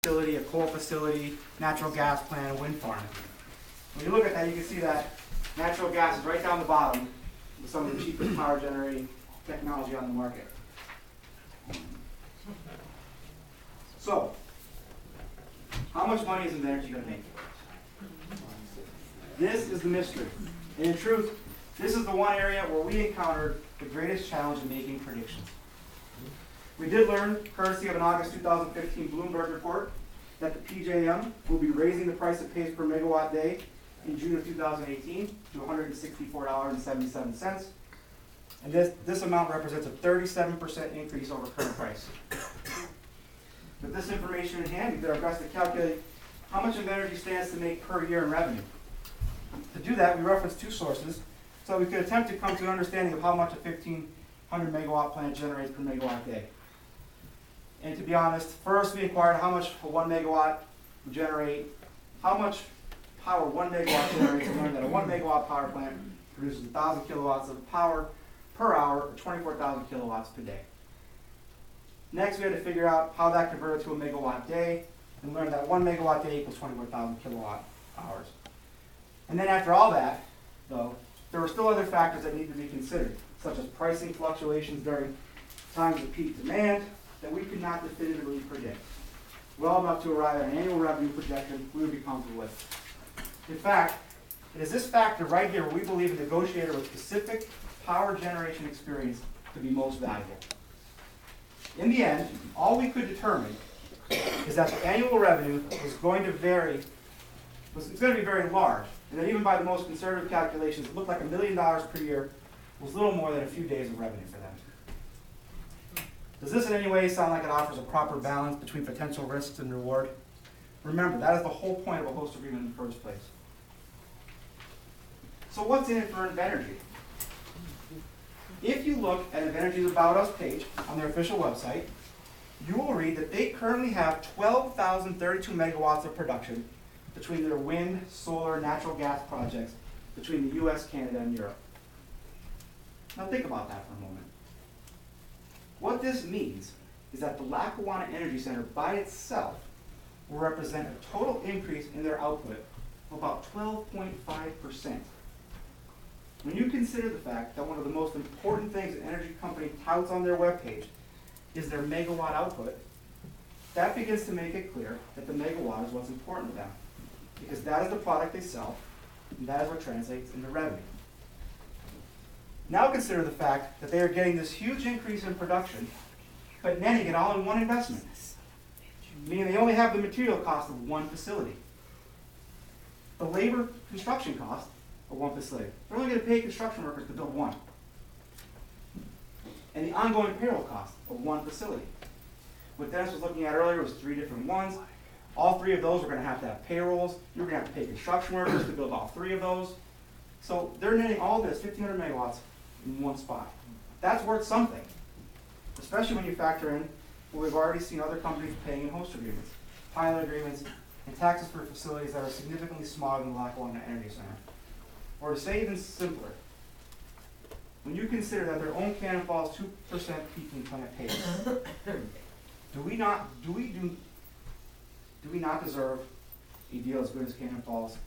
facility, a coal facility, natural gas plant, a wind farm. When you look at that, you can see that natural gas is right down the bottom with some of the cheapest power generating technology on the market. So, how much money is Invenergy going to make? This is the mystery. And in truth, this is the one area where we encountered the greatest challenge in making predictions. We did learn, courtesy of an August 2015 Bloomberg report, that the PJM will be raising the price it pays per megawatt day in June of 2018 to $164.77. And this amount represents a 37% increase over current price. With this information in hand, we did our best to calculate how much Invenergy stands to make per year in revenue. To do that, we referenced two sources, so we could attempt to come to an understanding of how much a 1,500 megawatt plant generates per megawatt day. And to be honest, first we inquired how much a 1 megawatt would generate, how much power 1 megawatt generates, and learned that a 1 megawatt power plant produces 1,000 kilowatts of power per hour, or 24,000 kilowatts per day. Next, we had to figure out how that converted to a megawatt day, and learned that 1 megawatt day equals 24,000 kilowatt hours. And then after all that, though, there were still other factors that needed to be considered, such as pricing fluctuations during times of peak demand that we could not definitively predict, well enough to arrive at an annual revenue projection we would be comfortable with. In fact, it is this factor right here where we believe a negotiator with specific power generation experience to be most valuable. In the end, all we could determine is that the annual revenue was going to vary, it's going to be very large, and that even by the most conservative calculations, it looked like $1 million per year was little more than a few days of revenue for them. Does this in any way sound like it offers a proper balance between potential risks and reward? Remember, that is the whole point of a host agreement in the first place. So what's in it for Invenergy? If you look at Invenergy's About Us page on their official website, you will read that they currently have 12,032 megawatts of production between their wind, solar, natural gas projects between the US, Canada, and Europe. Now think about that for a moment. What this means is that the Lackawanna Energy Center by itself will represent a total increase in their output of about 12.5%. When you consider the fact that one of the most important things an energy company touts on their webpage is their megawatt output, that begins to make it clear that the megawatt is what's important to them, because that is the product they sell, and that is what translates into revenue. Now consider the fact that they are getting this huge increase in production, but netting it all in one investment, meaning they only have the material cost of one facility. The labor construction cost of one facility. They're only going to pay construction workers to build one. And the ongoing payroll cost of one facility. What Dennis was looking at earlier was 3 different ones. All 3 of those are going to have payrolls. You're going to have to pay construction workers to build all 3 of those. So they're netting all this, 1,500 megawatts, in one spot. That's worth something, especially when you factor in what we've already seen other companies paying in host agreements, pilot agreements, and taxes for facilities that are significantly smaller than the Lackawanna Energy Center. Or to say even simpler, when you consider that their own Cannon Falls 2% peaking plant pays, do we not deserve a deal as good as Cannon Falls?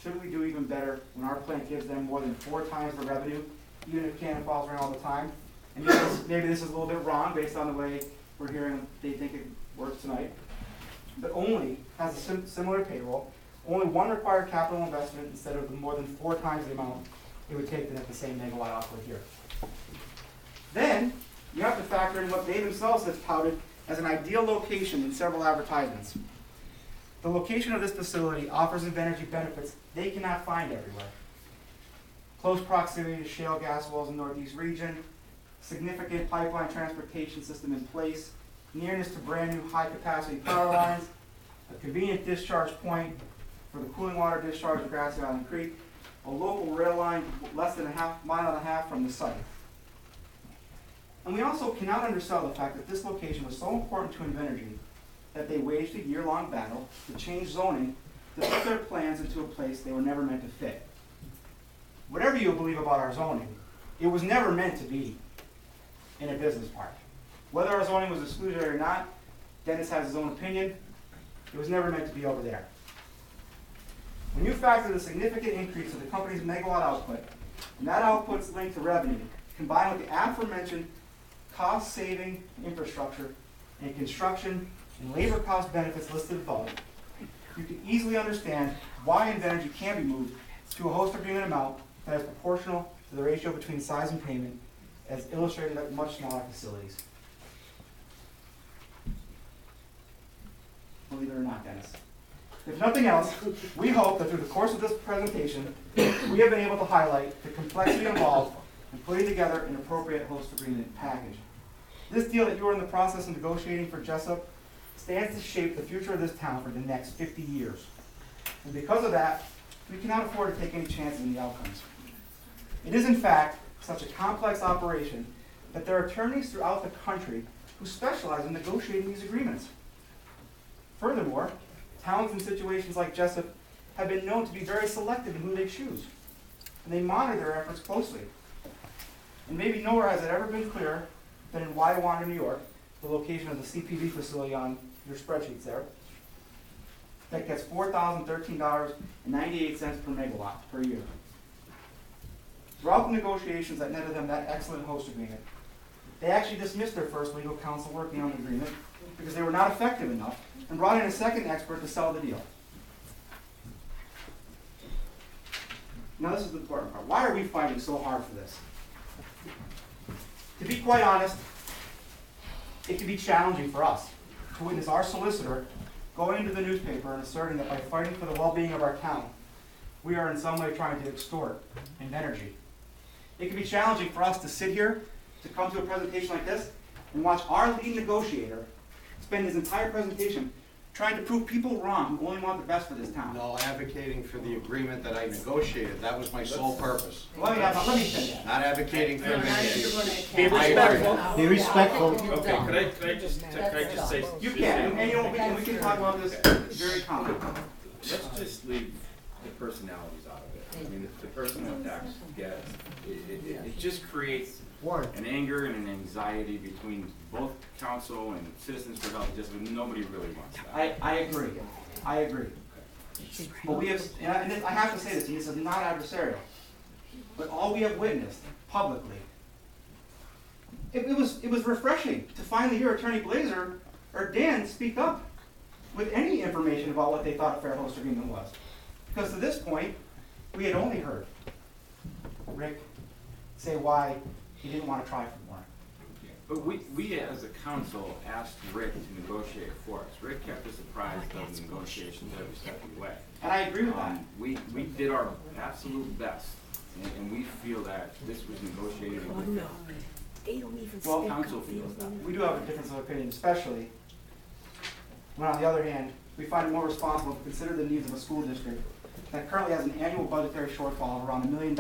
Should we do even better when our plant gives them more than 4 times the revenue, even if Cannon Falls ran all the time? And maybe this is a little bit wrong based on the way we're hearing they think it works tonight, but only has a similar payroll, only 1 required capital investment instead of the more than 4 times the amount it would take to net the same megawatt output here. Then, you have to factor in what they themselves have touted as an ideal location in several advertisements. The location of this facility offers Invenergy benefits they cannot find everywhere. Close proximity to shale gas wells in the Northeast region, significant pipeline transportation system in place, nearness to brand new high-capacity power lines, a convenient discharge point for the cooling water discharge of Grassy Island Creek, a local rail line less than a mile and a half from the site. And we also cannot undersell the fact that this location was so important to Invenergy that they waged a year-long battle to change zoning to put their plans into a place they were never meant to fit. Whatever you believe about our zoning, it was never meant to be in a business park. Whether our zoning was exclusionary or not, Dennis has his own opinion, It was never meant to be over there. When you factor the significant increase of the company's megawatt output, and that output's linked to revenue, combined with the aforementioned cost-saving infrastructure and construction and labor cost benefits listed above, you can easily understand why Invenergy can be moved to a host agreement amount that is proportional to the ratio between size and payment, as illustrated at much smaller facilities. Believe it or not, Dennis. If nothing else, we hope that through the course of this presentation, we have been able to highlight the complexity involved in putting together an appropriate host agreement package. This deal that you are in the process of negotiating for Jessup stands to shape the future of this town for the next 50 years. And because of that, we cannot afford to take any chances in the outcomes. It is, in fact, such a complex operation that there are attorneys throughout the country who specialize in negotiating these agreements. Furthermore, towns in situations like Jessup have been known to be very selective in who they choose, and they monitor their efforts closely. And maybe nowhere has it ever been clearer than in Wywander, New York, the location of the CPV facility on your spreadsheets there, that gets $4,013.98 per megawatt per year. Throughout the negotiations that netted them that excellent host agreement, they actually dismissed their first legal counsel working on the agreement because they were not effective enough, and brought in a second expert to sell the deal. Now this is the important part. Why are we fighting so hard for this? To be quite honest, it can be challenging for us to witness our solicitor going into the newspaper and asserting that by fighting for the well-being of our town, we are in some way trying to extort Invenergy. It can be challenging for us to sit here, to come to a presentation like this, and watch our lead negotiator spend his entire presentation trying to prove people wrong who only want the best for this town. No, advocating for the agreement that I negotiated. That was my sole purpose. Let me say that. Not advocating for anything. Be respectful. Be respectful. Okay, could I just say? You can, and you know, we can talk about this very calmly. Let's just leave the personalities out of it. I mean, the personal attacks it just creates an anger and an anxiety between both council and Citizens for Health. Just nobody really wants that. I agree. I agree. But we have, and I have to say this, and this is not adversarial, but all we have witnessed publicly, it was refreshing to finally hear Attorney Blazer or Dan speak up with any information about what they thought a fair host agreement was. Because to this point, we had only heard Rick say why he didn't want to try for more. But we as a council asked Rick to negotiate for us. Rick kept us apprised of the negotiations every step of the way. And I agree with that. We did our absolute best, and we feel that this was negotiated in good faith. They don't even Well, council feels that. We do have a difference of opinion, especially when, on the other hand, we find it more responsible to consider the needs of a school district that currently has an annual budgetary shortfall of around $1 million.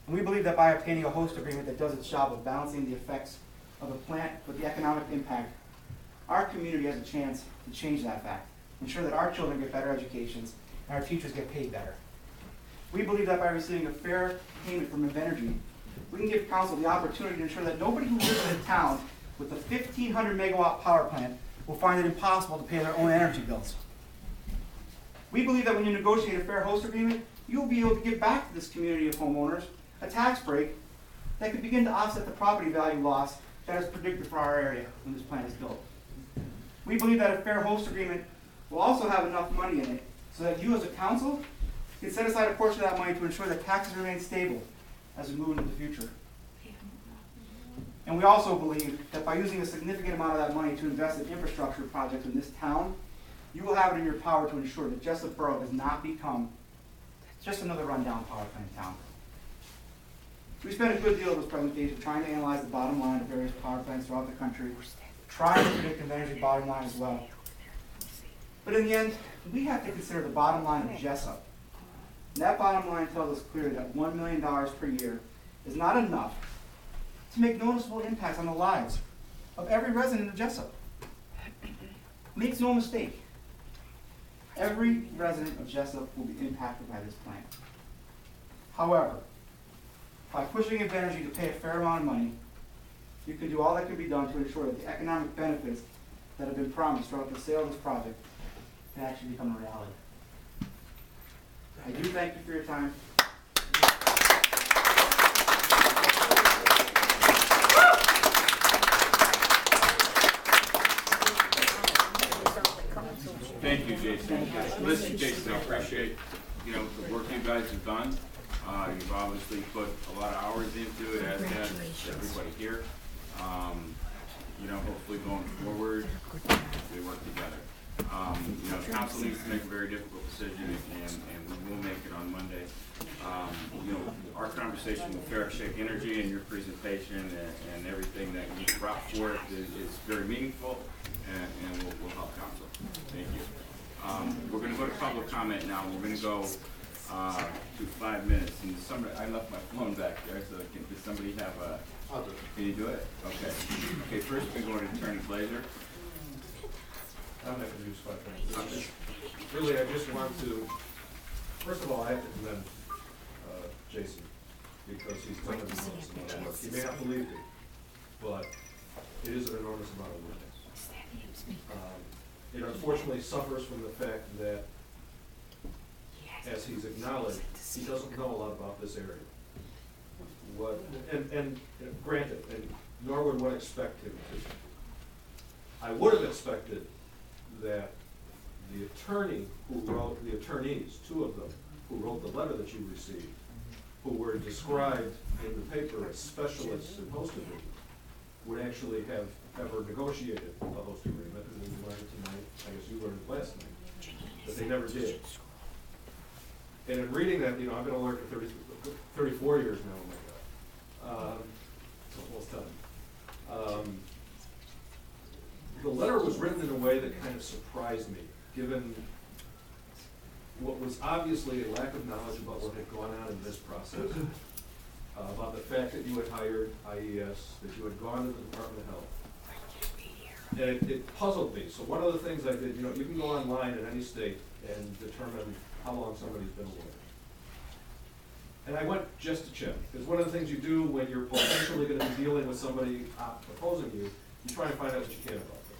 And we believe that by obtaining a host agreement that does its job of balancing the effects of the plant with the economic impact, our community has a chance to change that fact, ensure that our children get better educations and our teachers get paid better. We believe that by receiving a fair payment from Invenergy, we can give council the opportunity to ensure that nobody who lives in a town with a 1,500 megawatt power plant will find it impossible to pay their own energy bills. We believe that when you negotiate a fair host agreement, you will be able to give back to this community of homeowners a tax break that could begin to offset the property value loss that is predicted for our area when this plant is built. We believe that a fair host agreement will also have enough money in it so that you as a council can set aside a portion of that money to ensure that taxes remain stable as we move into the future. And we also believe that by using a significant amount of that money to invest in infrastructure projects in this town, you will have it in your power to ensure that Jessup Borough does not become just another rundown power plant town. We spent a good deal of this presentation trying to analyze the bottom line of various power plants throughout the country, trying to predict Invenergy's bottom line as well. But in the end, we have to consider the bottom line of Jessup. And that bottom line tells us clearly that $1 million per year is not enough to make noticeable impacts on the lives of every resident of Jessup. Make no mistake, every resident of Jessup will be impacted by this plant. However, by pushing Invenergy to pay a fair amount of money, you can do all that can be done to ensure that the economic benefits that have been promised throughout the sale of this project can actually become a reality. I do thank you for your time. Thank you, Jason. Listen, Jason, I appreciate, the work you guys have done. You've obviously put a lot of hours into it, as has everybody here. Hopefully going forward, we work together. Council needs to make a very difficult decision, and we will make it on Monday. Our conversation with Fair Shake Energy and your presentation and everything that you brought forth is very meaningful, and will help council. Thank you. We're going to go to public comment now. We're going to go to 5 minutes. And I left my phone back there, so does somebody have a? I'll do it. Can you do it? Okay. Okay. First, we're going to Attorney Blazer. I'm not going to use 5 minutes. Really, I just want to, first of all, I have to commend Jason, because he's done an enormous amount of work. He may not believe it, but it is an enormous amount of work. It unfortunately suffers from the fact that, as he's acknowledged, he doesn't know a lot about this area. And granted, and nor would one expect him to. I would have expected that the attorney who wrote, the attorneys, two of them, who wrote the letter that you received, who were described in the paper as specialists in host agreement, would actually have ever negotiated a host agreement, and we learned tonight, I guess you learned it last night, that they never did. And in reading that, I've been a lawyer for 34 years now, oh my God. It's almost done. The letter was written in a way that kind of surprised me, given what was obviously a lack of knowledge about what had gone on in this process, about the fact that you had hired IES, that you had gone to the Department of Health. And it puzzled me. So one of the things I did, you can go online in any state and determine how long somebody's been a lawyer. And I went just to check, because one of the things you do when you're potentially going to be dealing with somebody opposing you, you try and find out what you can about them.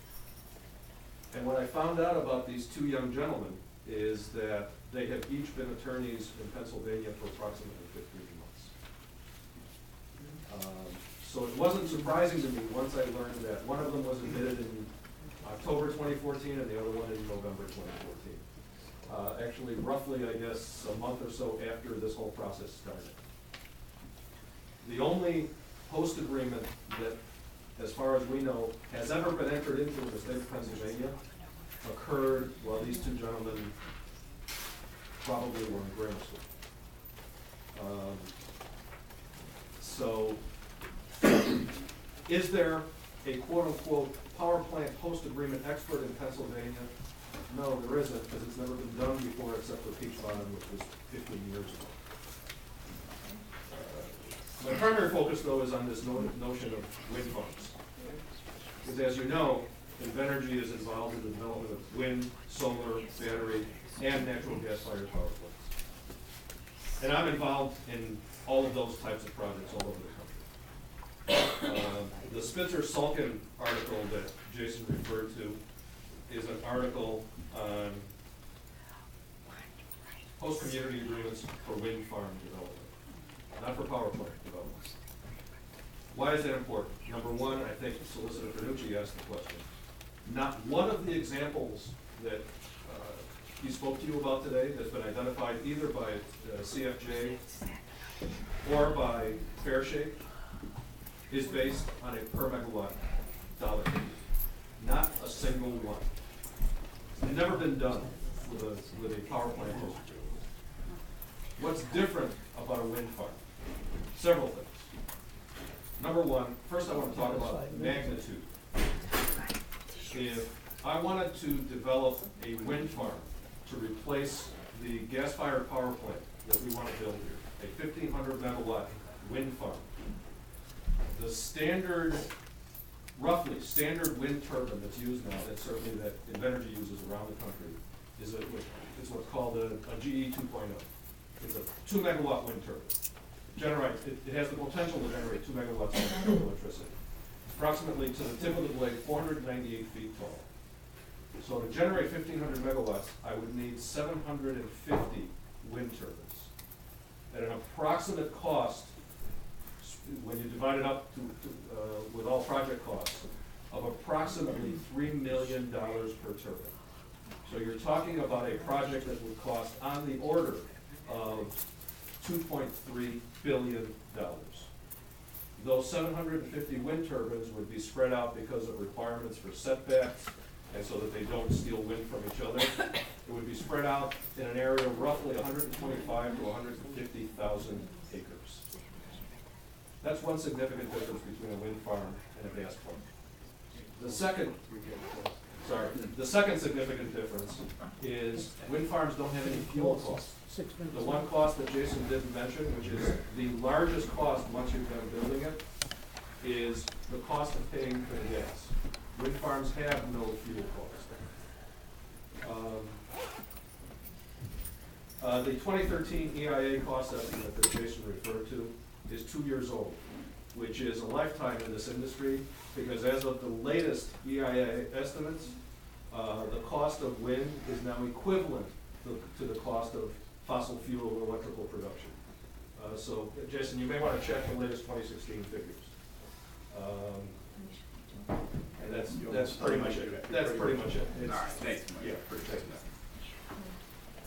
And what I found out about these two young gentlemen is that they have each been attorneys in Pennsylvania for approximately 15 months. So it wasn't surprising to me once I learned that one of them was admitted in October 2014 and the other one in November 2014. Actually, roughly, I guess, a month or so after this whole process started. The only host agreement that, as far as we know, has ever been entered into in the state of Pennsylvania occurred while these two gentlemen probably were in grammar school. So, is there a quote-unquote power plant host agreement expert in Pennsylvania? No, there isn't, because it's never been done before except for Peach Bottom, which was 15 years ago. My primary focus, though, is on this notion of wind farms. Because as you know, Invenergy is involved in the development of wind, solar, battery, and natural gas-fired power plants. And I'm involved in all of those types of projects all over the country. The Spitzer-Sulkin article that Jason referred to is an article on host community agreements for wind farm development, not for power plant development. Why is that important? Number one, I think Solicitor Fernucci asked the question. Not one of the examples that he spoke to you about today has been identified either by CFJ or by Fairshake is based on a per megawatt dollar figure. Not a single one. It's never been done with a power plant host agreement. What's different about a wind farm? Several things. Number one, first I want to talk about magnitude. If I wanted to develop a wind farm to replace the gas-fired power plant that we want to build here, a 1,500 megawatt wind farm, the standard, roughly standard wind turbine that's used now, and certainly that Invenergy uses around the country, is what's called a GE 2.0. It's a 2 megawatt wind turbine. It has the potential to generate 2 megawatts of electricity. Approximately to the tip of the blade, 498 feet tall. So to generate 1,500 megawatts, I would need 750 wind turbines. At an approximate cost, when you divide it up with all project costs, of approximately $3 million per turbine. So you're talking about a project that would cost on the order of $2.3 billion. Those 750 wind turbines would be spread out because of requirements for setbacks and so that they don't steal wind from each other. It would be spread out in an area of roughly 125 to 150,000 acres. That's one significant difference between a wind farm and a gas plant. The second significant difference is wind farms don't have any fuel costs. The one cost that Jason didn't mention, which is the largest cost once you've been building it, is the cost of paying for the gas. Wind farms have no fuel cost. The 2013 EIA cost estimate that Jason referred to is 2 years old, which is a lifetime in this industry, because as of the latest EIA estimates, the cost of wind is now equivalent to the cost of fossil fuel electrical production. So, Jason, you may want to check the latest 2016 figures. And that's pretty much it. That's pretty much it. All right, thanks. Mike. Yeah, Appreciate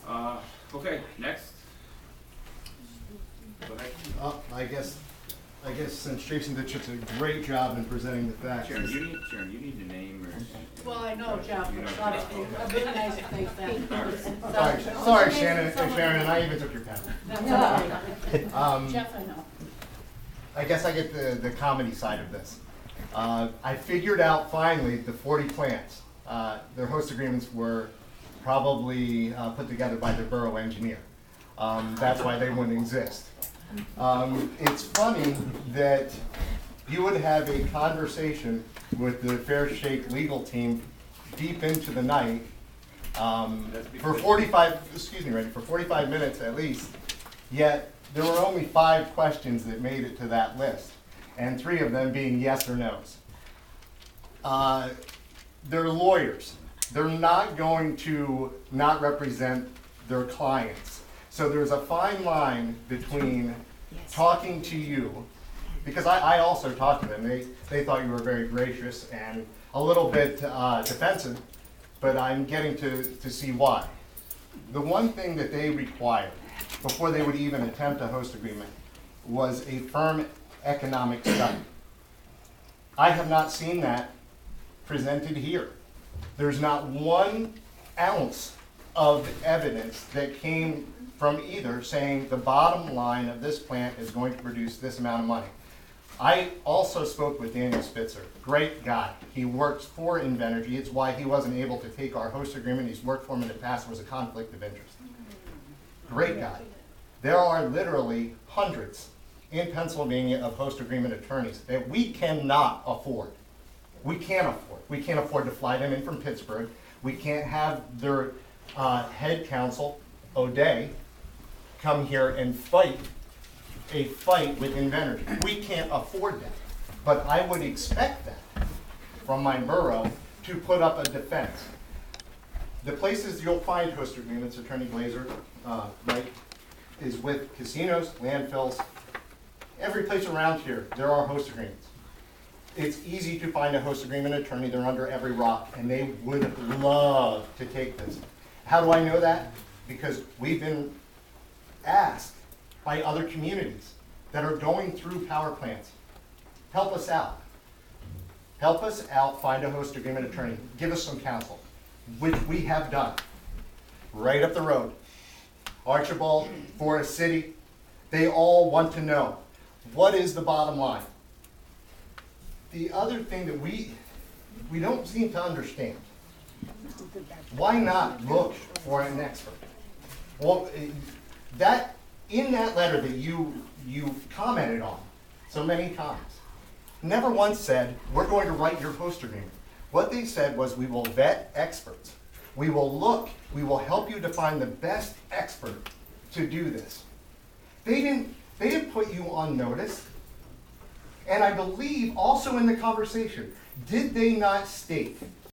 that. Okay, next. Go ahead. I guess since Jason did such a great job in presenting the facts. Sharon, you need to name or. Well, I know, Jeff, You know, but I've been nice to think that. Sorry, Shannon, and I even took your pen. Jeff, I know. I guess I get the comedy side of this. I figured out finally the 40 plants. Their host agreements were probably put together by the borough engineer. That's why they wouldn't exist. It's funny that you would have a conversation with the Fair Shake legal team deep into the night for 45 minutes at least, yet there were only 5 questions that made it to that list, and 3 of them being yes or no's. They're lawyers. They're not going to not represent their clients. So there's a fine line between talking to you, because I also talked to them. They thought you were very gracious and a little bit defensive, but I'm getting to see why. The one thing that they required before they would even attempt a host agreement was a firm economic study. I have not seen that presented here. There's not 1 ounce of evidence that came from either saying the bottom line of this plant is going to produce this amount of money. I also spoke with Daniel Spitzer, great guy. He works for Invenergy. It's why he wasn't able to take our host agreement. He's worked for him in the past. It was a conflict of interest. Great guy. There are literally hundreds in Pennsylvania of host agreement attorneys that we cannot afford. We can't afford. We can't afford to fly them in from Pittsburgh. We can't have their head counsel, O'Day, come here and fight a fight with Invenergy. We can't afford that. But I would expect that from my borough to put up a defense. The places you'll find host agreements, Attorney Glazer, right, is with casinos, landfills. Every place around here, there are host agreements. It's easy to find a host agreement attorney. They're under every rock, and they would love to take this. How do I know that? Because we've been asked by other communities that are going through power plants. Help us out. Help us out, find a host agreement attorney. Give us some counsel, which we have done. Right up the road. Archibald, Forest City, they all want to know, what is the bottom line? The other thing that we don't seem to understand, why not look for an expert? Well, in that letter that you commented on so many times, never once said, we're going to write your host agreement. What they said was, we will vet experts. We will look, we will help you to find the best expert to do this. They didn't put you on notice. And I believe also in the conversation, did they not state